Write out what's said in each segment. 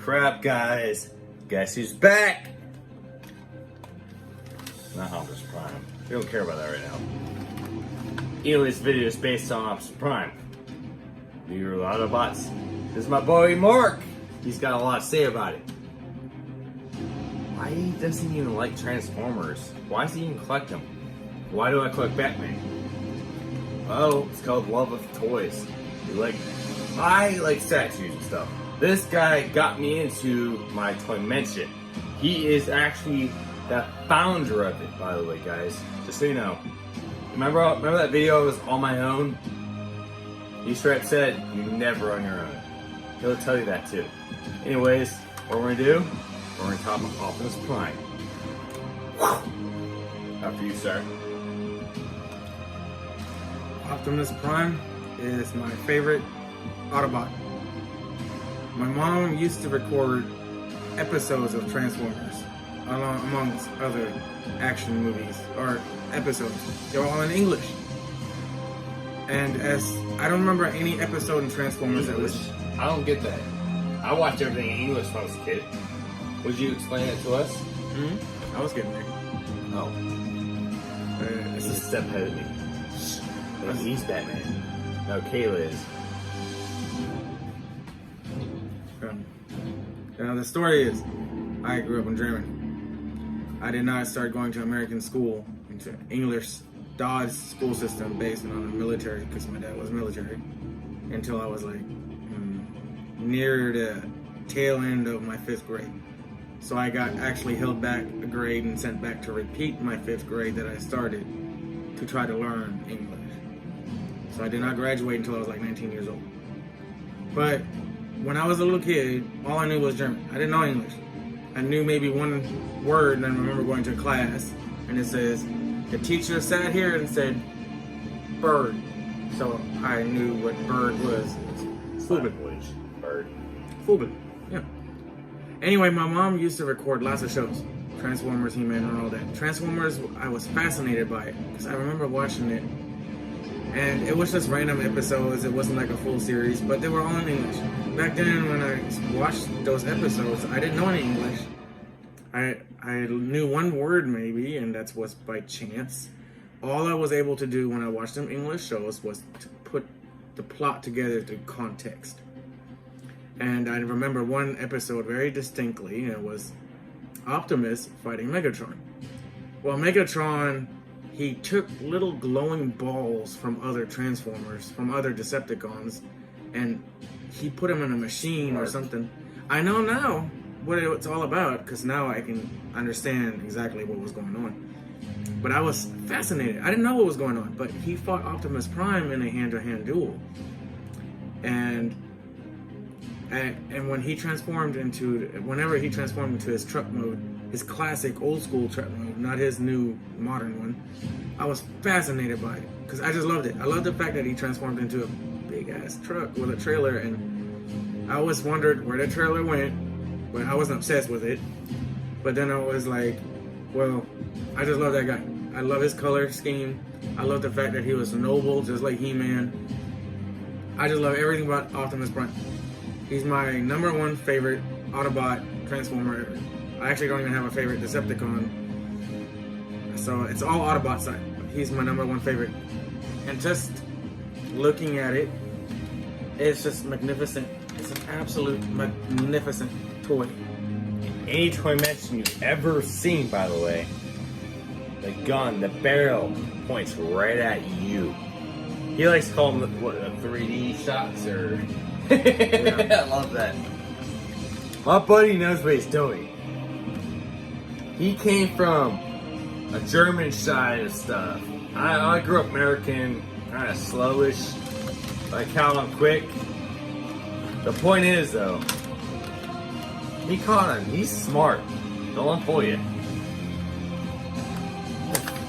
crap, guys. Guess who's back? Not Optimus Prime. We don't care about that right now. This video is based on Optimus Prime. You're a lot of bots. This is my boy Mark. He's got a lot to say about it. Why doesn't he even like Transformers? Why does he even collect them? Why do I collect Batman? Oh, it's called love of toys. I like statues and stuff. This guy got me into my Toymension. He is actually the founder of it, by the way, guys. Just so you know. Remember that video was on my own? He straight up said, you're never on your own. He'll tell you that too. Anyways, what we're gonna do, we're gonna talk about Optimus Prime. After you start. Optimus Prime is my favorite Autobot. My mom used to record episodes of Transformers, amongst other action movies or episodes. They were all in English. And I don't remember any episode in Transformers that was... I don't get that. I watched everything in English when I was a kid. Would you explain it to us? Mm-hmm. I was getting there. Oh. It's a step ahead of me. He's Batman. No, Kayla is. Now the story is, I grew up in Germany. I did not start going to American school, into English Dodge school system based on the military, because my dad was military, until I was like near the tail end of my 5th grade. So I got actually held back a grade and sent back to repeat my 5th grade that I started to try to learn English. So I did not graduate until I was like 19 years old. But when I was a little kid, all I knew was German. I didn't know English. I knew maybe one word, and I remember going to class, and it says, the teacher sat here and said, bird. So I knew what bird was. Vogel. Bird. Vogel, yeah. Anyway, my mom used to record lots of shows. Transformers, He-Man, and all that. Transformers, I was fascinated by it, because I remember watching it. And it was just random episodes. It wasn't like a full series, but they were all in English. Back then, when I watched those episodes, I didn't know any English. I knew one word maybe, and that was by chance. All I was able to do when I watched them English shows was to put the plot together through context. And I remember one episode very distinctly, and it was Optimus fighting Megatron. Well, Megatron, he took little glowing balls from other Transformers, from other Decepticons, and he put them in a machine or something. I know now what it's all about, because now I can understand exactly what was going on. But I was fascinated. I didn't know what was going on, but he fought Optimus Prime in a hand-to-hand duel. And when he transformed into, whenever he transformed into his truck mode, his classic old school truck mode, not his new modern one, I was fascinated by it, because I just loved it. I loved the fact that he transformed into a big ass truck with a trailer, and I always wondered where the trailer went, but I wasn't obsessed with it. But then I was like, well, I just love that guy. I love his color scheme. I love the fact that he was noble, just like He-Man. I just love everything about Optimus Prime. He's my #1 favorite Autobot Transformer ever. I actually don't even have a favorite Decepticon. So it's all Autobot side. He's my #1 favorite. And just looking at it, it's just magnificent. It's an absolute magnificent toy. Any Toymension you've ever seen, by the way, the gun, the barrel points right at you. He likes to call them what, 3D shots, or yeah. I love that. My buddy knows what he's doing. He came from a German side of stuff. I grew up American, kind of slowish, like Calvin Quick. The point is, though, he caught him. He's smart. Don't let him fool you.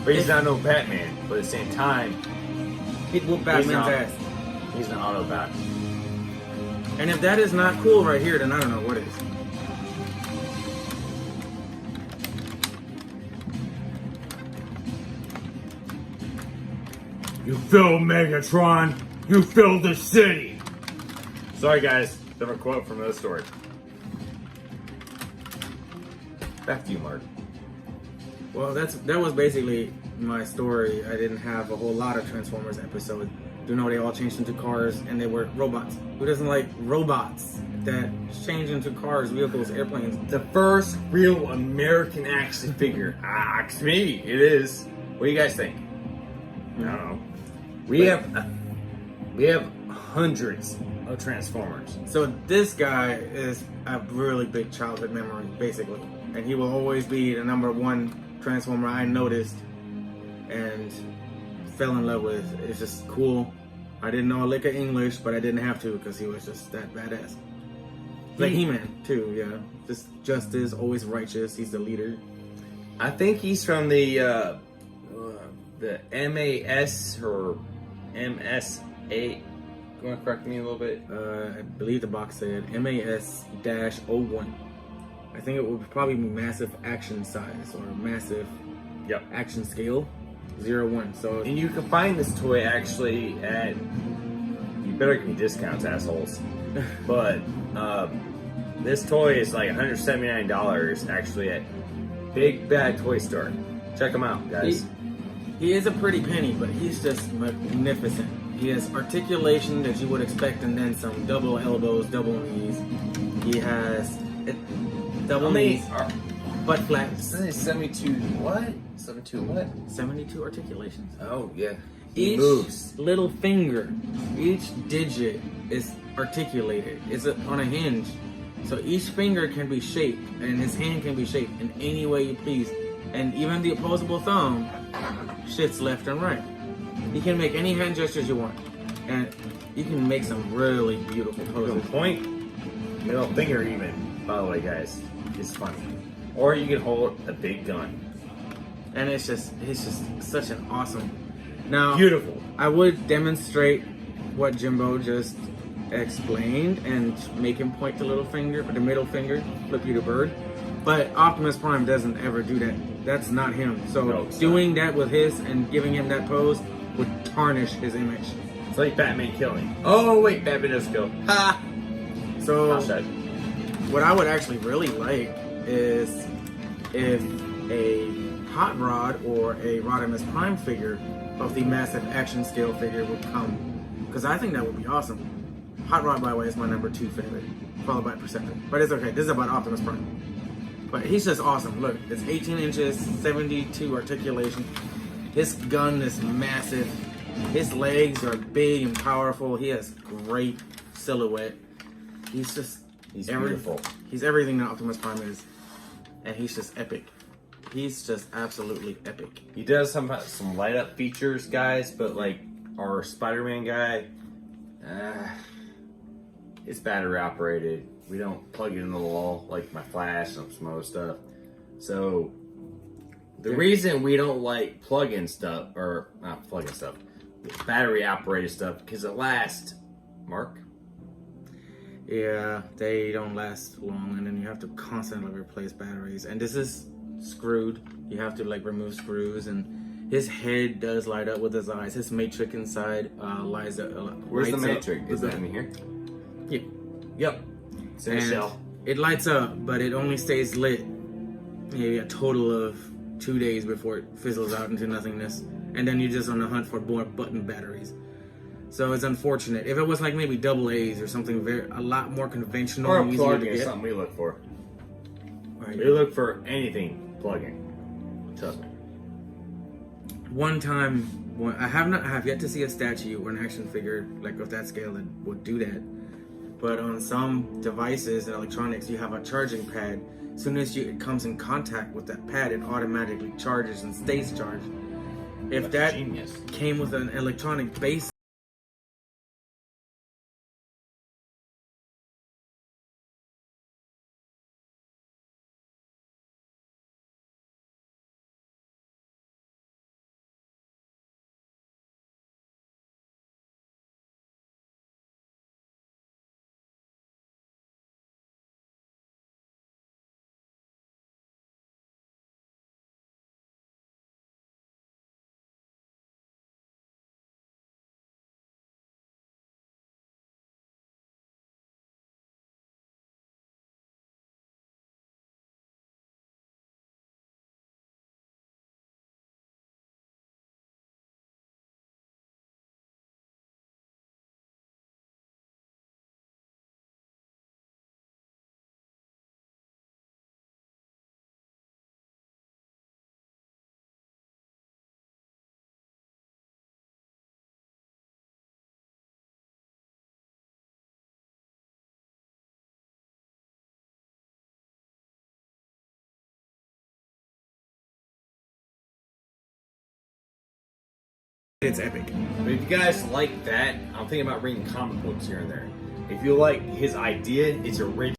But he's not no Batman. But at the same time, he'd whoop Batman's ass. He's an Autobot. And if that is not cool right here, then I don't know what is. You filled Megatron. You filled the city. Sorry, guys. Different quote from this story. Back to you, Mark. Well, that was basically my story. I didn't have a whole lot of Transformers episodes. You know, they all changed into cars and they were robots. Who doesn't like robots that change into cars, vehicles, airplanes? The first real American action figure. To me, it is. What do you guys think? I don't know. We have hundreds of Transformers. So this guy is a really big childhood memory, basically, and he will always be the number one Transformer I noticed and fell in love with. It's just cool. I didn't know a lick of English, but I didn't have to because he was just that badass. Like He-Man too, yeah. Just justice, always righteous. He's the leader. I think he's from the MAS or MSA. You want to correct me a little bit? I believe the box said MAS-01. I think it would probably be massive action size or massive action scale 01. So and you can find this toy actually at, you better give me discounts, assholes. But this toy is like $179 actually at Big Bad Toy Store. Check them out, guys. He is a pretty penny, but he's just magnificent. He has articulation that you would expect, and then some double elbows, double knees. He has double knees, butt flaps. 72 what? 72 what? 72 articulations. Oh yeah. Each moves. little finger, each digit is articulated. It's on a hinge. So each finger can be shaped, and his hand can be shaped in any way you please. And even the opposable thumb shifts left and right. You can make any hand gestures you want. And you can make some really beautiful poses. Point, middle finger even, by the way, guys. It's funny. Or you can hold a big gun. And it's just such an awesome. Now, beautiful. I would demonstrate what Jimbo just explained and make him point the little finger, or the middle finger, flip you the bird. But Optimus Prime doesn't ever do that. That's not him. So no, doing that with his and giving him that pose would tarnish his image. It's like Batman killing. Oh wait, Batman does kill. Ha! So what I would actually really like is if a Hot Rod or a Rodimus Prime figure of the massive action scale figure would come. Because I think that would be awesome. Hot Rod, by the way, is my number 2 favorite, followed by Perceptor. But it's okay, this is about Optimus Prime. But he's just awesome. Look, it's 18 inches, 72 articulation. His gun is massive. His legs are big and powerful. He has great silhouette. He's beautiful. He's everything that Optimus Prime is. And he's just epic. He's just absolutely epic. He does some light up features, guys, but like our Spider-Man guy, it's battery operated. We don't plug it into the wall like my Flash and some other stuff. So the reason we don't like plug-in stuff, or not plug-in stuff, battery operated stuff, because it lasts, Mark. Yeah, they don't last long, and then you have to constantly replace batteries. And this is screwed. You have to like remove screws, and his head does light up with his eyes. His matrix inside lights up. Where's the matrix? Is that in here? Yep. Yep. It's in a shell. It lights up, but it only stays lit maybe a total of 2 days before it fizzles out into nothingness. And then you're just on the hunt for more button batteries. So it's unfortunate. If it was like maybe double A's or something a lot more conventional, or a and easier plug to is get. something we look for. Right. We look for anything plugging. Trust me. One time, I have yet to see a statue or an action figure like of that scale that would do that. But on some devices and electronics, you have a charging pad. As soon as it comes in contact with that pad, it automatically charges and stays charged. If that came with an electronic base It's epic. But if you guys like that, I'm thinking about reading comic books here and there. If you like his idea, it's original.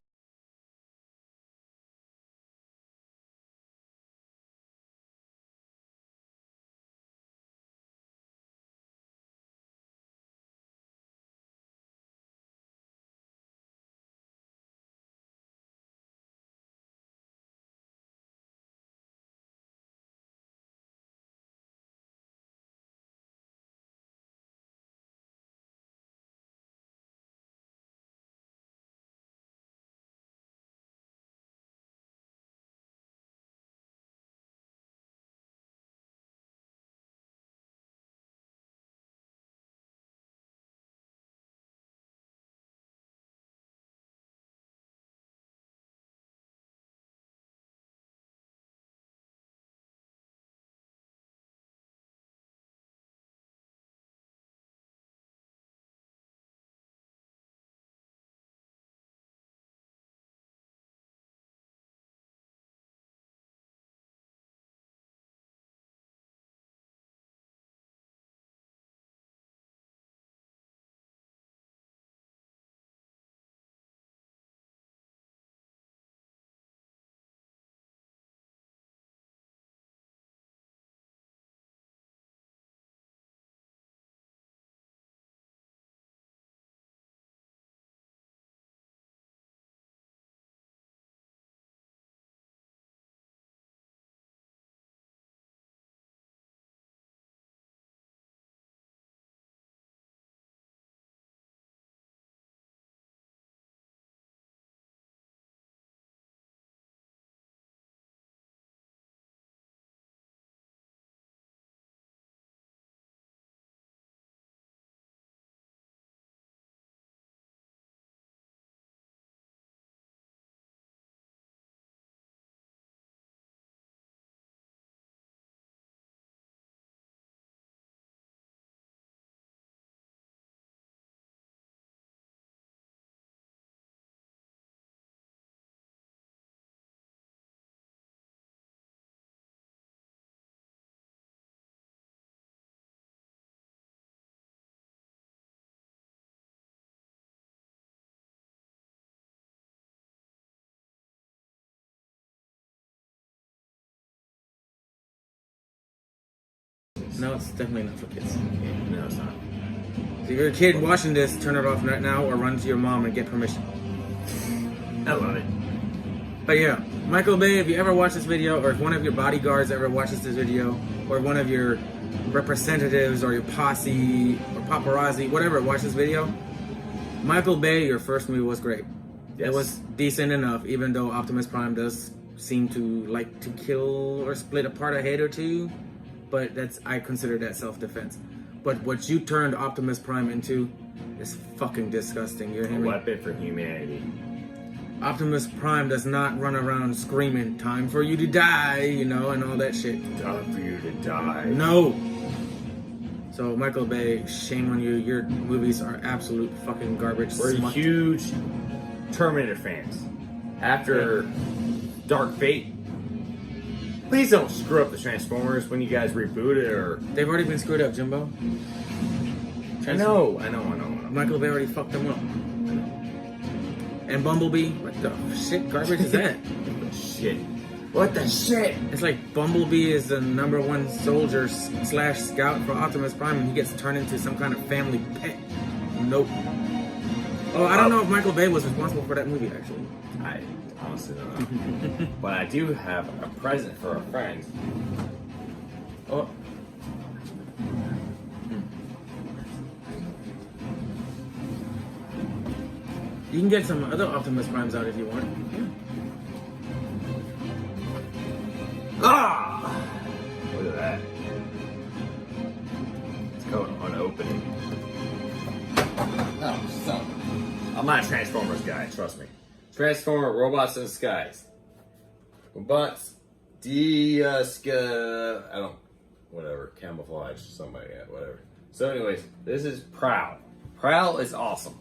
No, it's definitely not for kids. No, it's not. So if you're a kid watching this, turn it off right now or run to your mom and get permission. I love it. But yeah, Michael Bay, if you ever watch this video, or if one of your bodyguards ever watches this video, or one of your representatives or your posse or paparazzi, whatever, watch this video, Michael Bay, your first movie was great. Yes. It was decent enough, even though Optimus Prime does seem to like to kill or split apart a head or two. But I consider that self-defense. But what you turned Optimus Prime into is fucking disgusting. You hear A me? weapon for humanity. Optimus Prime does not run around screaming, "Time for you to die," you know, and all that shit. Time for you to die. No. So Michael Bay, shame on you. Your movies are absolute fucking garbage. We're smut. huge Terminator fans. After Dark Fate, please don't screw up the Transformers when you guys reboot it or... They've already been screwed up, Jimbo. I know. Michael Bay already fucked them up. And Bumblebee, what the shit garbage is that? Shit. What the shit? It's like Bumblebee is the #1 soldier / scout for Optimus Prime, and he gets turned into some kind of family pet. Nope. Oh, I don't know if Michael Bay was responsible for that movie, actually. I honestly don't know. But I do have a present for a friend. Oh. You can get some other Optimus Primes out if you want. Yeah. Ah! Look at that. It's going unopened. Oh, son. I'm not a Transformers guy, trust me. Transformer robots in the skies. Robots, whatever, camouflage, something like that, whatever. So anyways, this is Prowl. Prowl is awesome.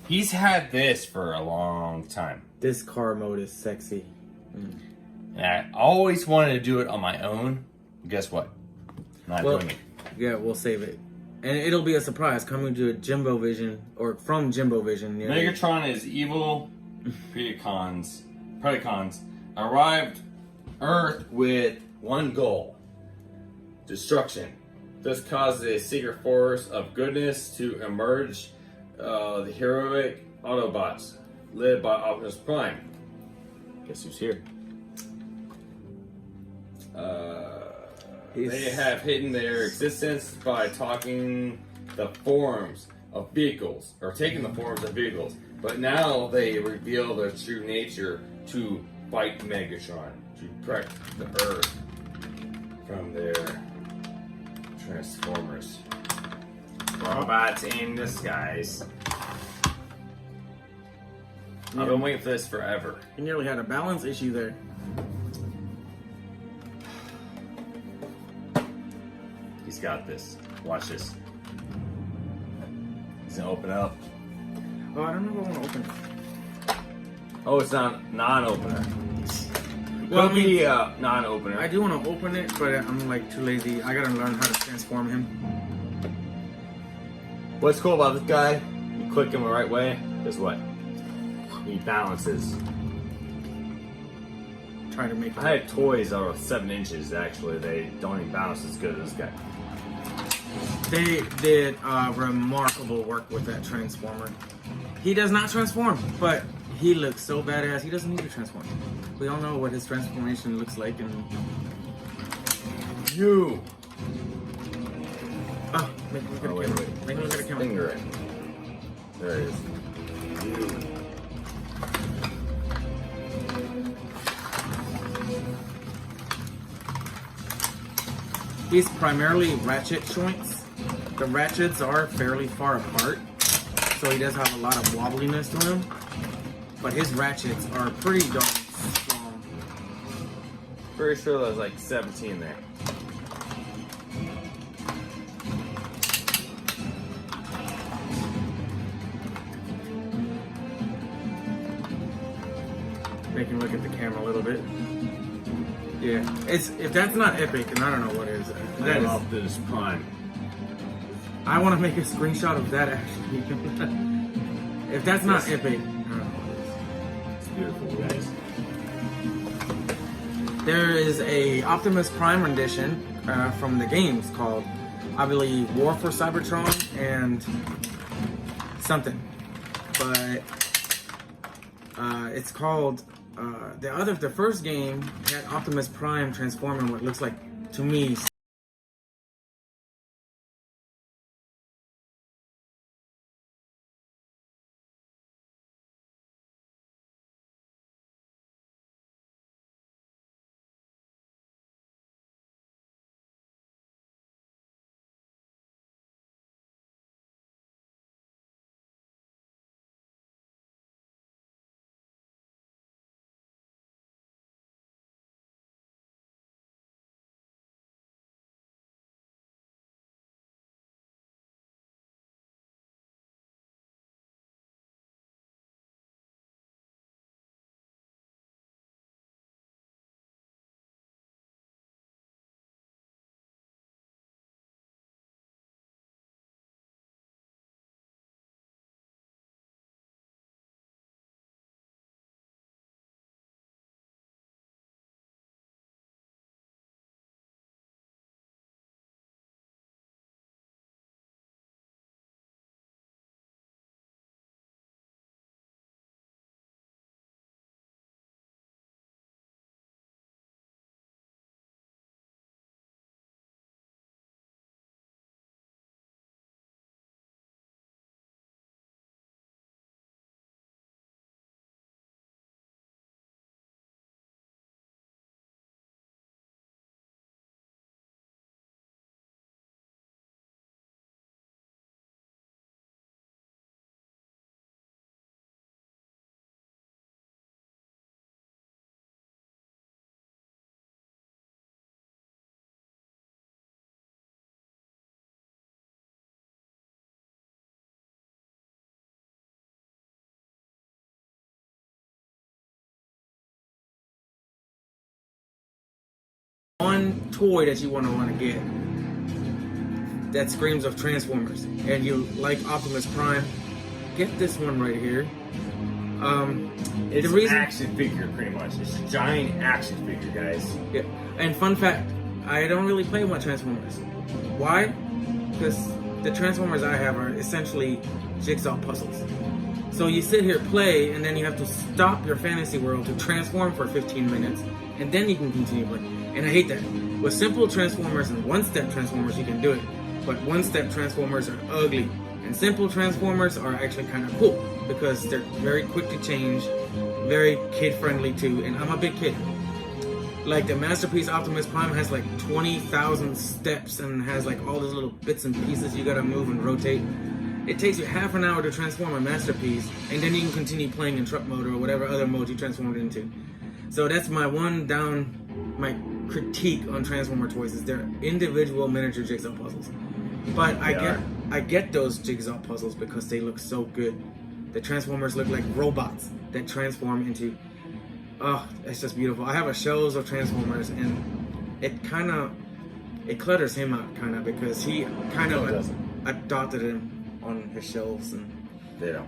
He's had this for a long time. This car mode is sexy. And I always wanted to do it on my own. Guess what? I'm not doing it. Yeah, we'll save it. And it'll be a surprise coming to Jimbo Vision, or from Jimbo Vision. Yeah. Megatron is evil Predacons arrived Earth with one goal: destruction. This causes a secret force of goodness to emerge. The heroic Autobots, led by Optimus Prime. Guess who's here? They have hidden their existence by taking the forms of vehicles, but now they reveal their true nature to fight Megatron, to protect the Earth from their Transformers. Robots in disguise. I've been waiting for this forever. You nearly had a balance issue there. He's got this. Watch this. He's gonna open up. Oh, I don't know if I want to open it. Oh, it's not non-opener. Well, Could be a non-opener. I do want to open it, but I'm like too lazy. I gotta learn how to transform him. What's cool about this guy? You click him the right way. Guess what? He balances. Try to make it. I had toys that are 7 inches. Actually, they don't even balance as good as this guy. They did remarkable work with that Transformer. He does not transform, but he looks so badass. He doesn't need to transform. We all know what his transformation looks like, and You. make him look at the Wait. camera. Make him look at the camera. Finger it. There it is. You. He's primarily ratchet joints. The ratchets are fairly far apart, so he does have a lot of wobbliness to him. But his ratchets are pretty darn strong. Pretty sure there's like 17 there. Make him look at the camera a little bit. Yeah, it's if that's not epic, then I don't know what is. That is. Optimus Prime. I want to make a screenshot of that actually. If that's not epic, I don't know what It's beautiful, guys. is. There is a Optimus Prime rendition from the games called, I believe, War for Cybertron and something, but it's called. The first game had Optimus Prime transforming what looks like, to me, one toy that you want to get. that screams of Transformers, and you like Optimus Prime, get this one right here. It's the reason, an action figure, pretty much. It's a giant action figure, guys. Yeah. And fun fact, I don't really play much Transformers. Why? Because the Transformers I have are essentially jigsaw puzzles. So you sit here, play, and then you have to stop your fantasy world to transform for 15 minutes, and then you can continue playing. And I hate that. With simple Transformers and one-step Transformers, you can do it. But one-step Transformers are ugly. And simple Transformers are actually kind of cool, because they're very quick to change, very kid-friendly too, and I'm a big kid. Like the Masterpiece Optimus Prime has like 20,000 steps and has like all those little bits and pieces you gotta move and rotate. It takes you half an hour to transform a Masterpiece, and then you can continue playing in truck mode or whatever other mode you transformed it into. So that's my my critique on Transformer toys is they're individual miniature jigsaw puzzles. But I get those jigsaw puzzles because they look so good. The Transformers look like robots that transform into, oh, it's just beautiful. I have a shelves of Transformers, and it clutters him out kind of because he kind of adopted him on his shelves, and they don't.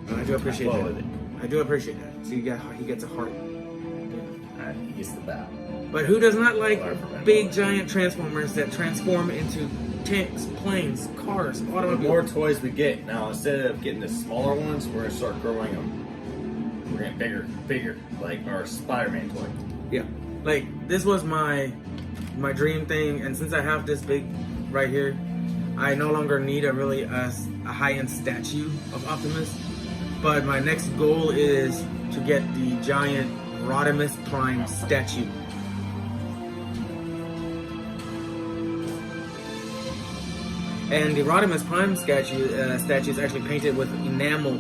I do appreciate that. I do appreciate that. So he gets a heart. Yeah. He gets the bat. But who does not like big giant Transformers that transform into tanks, planes, cars, automobiles? The more toys we get now, instead of getting the smaller ones, we're gonna start growing them. We're getting bigger, like our Spider-Man toy. Yeah, like this was my dream thing, and since I have this big right here, I no longer need a high-end statue of Optimus. But my next goal is to get the giant Optimus Prime statue. And the Optimus Prime statue is actually painted with enamel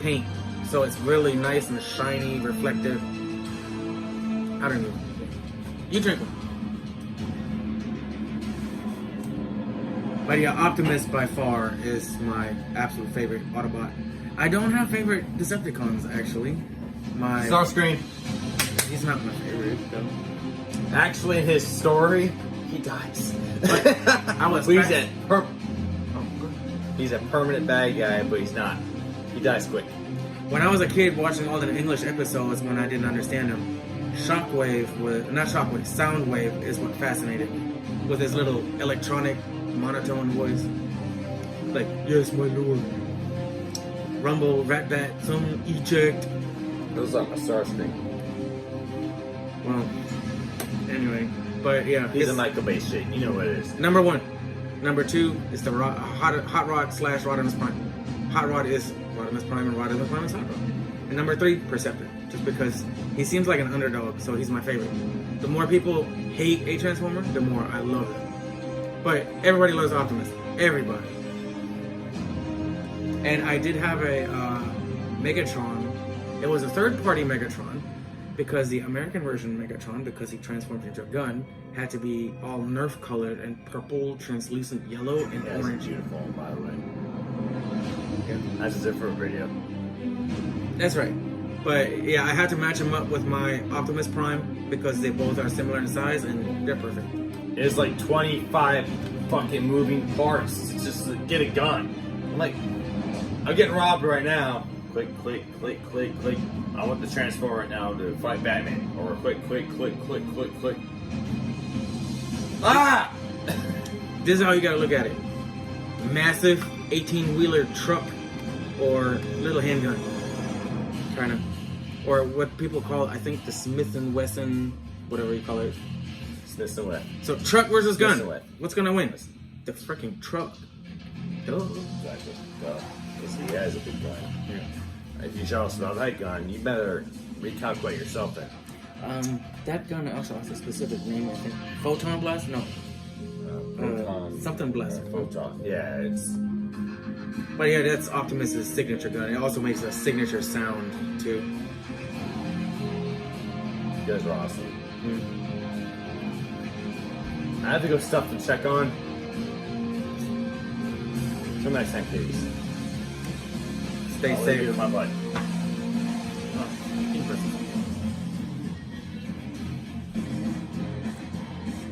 paint, so it's really nice and shiny, reflective. I don't know. You drink one. But yeah, Optimus by far is my absolute favorite Autobot. I don't have favorite Decepticons actually. Starscream. He's not my favorite though. Actually, his story, he dies. He's a permanent bad guy, but he's not. He dies quick. When I was a kid watching all the English episodes when I didn't understand him, Soundwave is what fascinated me. With his little electronic monotone voice. Like, yes, my lord. Rumble, Ratbat, some eject. Those are my Starscream. Well, anyway. But yeah. He's a Michael Bay shit. You know what it is. Number 1. Number 2 is the Hot Rod / Rodimus Prime. Hot Rod is Rodimus Prime and Rodimus Prime is Hot Rod. And number 3, Perceptor. Just because he seems like an underdog, so he's my favorite. The more people hate a Transformer, the more I love it. But everybody loves Optimus. Everybody. And I did have a Megatron. It was a third-party Megatron because the American version Megatron, because he transformed into a gun, had to be all Nerf colored and purple, translucent yellow, and orange. Beautiful, by the way. Yeah. That's a different video. That's right. But yeah, I had to match him up with my Optimus Prime because they both are similar in size and they're perfect. It's like 25 fucking moving parts just to get a gun. I'm getting robbed right now. Click, click, click, click, click. I want the transformer right now to fight Batman. Or click, click, click, click, click, click. Ah! This is how you gotta look at it. Massive 18-wheeler truck or little handgun. Kind of. Or what people call, I think, the Smith & Wesson, whatever you call it. Smith & Wesson. So truck versus gun. What's gonna win? The freaking truck. Duh. Exactly. Duh. Because he has a big gun. Yeah. If you tell us about that gun, you better recalculate yourself then. That gun also has a specific name, I think. Photon Blast? No. Something Blast. Photon. Yeah, it's... But yeah, that's Optimus's signature gun. It also makes a signature sound, too. You guys are awesome. Mm. I have to go stuff and check on. Till next time, please. Stay safe. With my butt.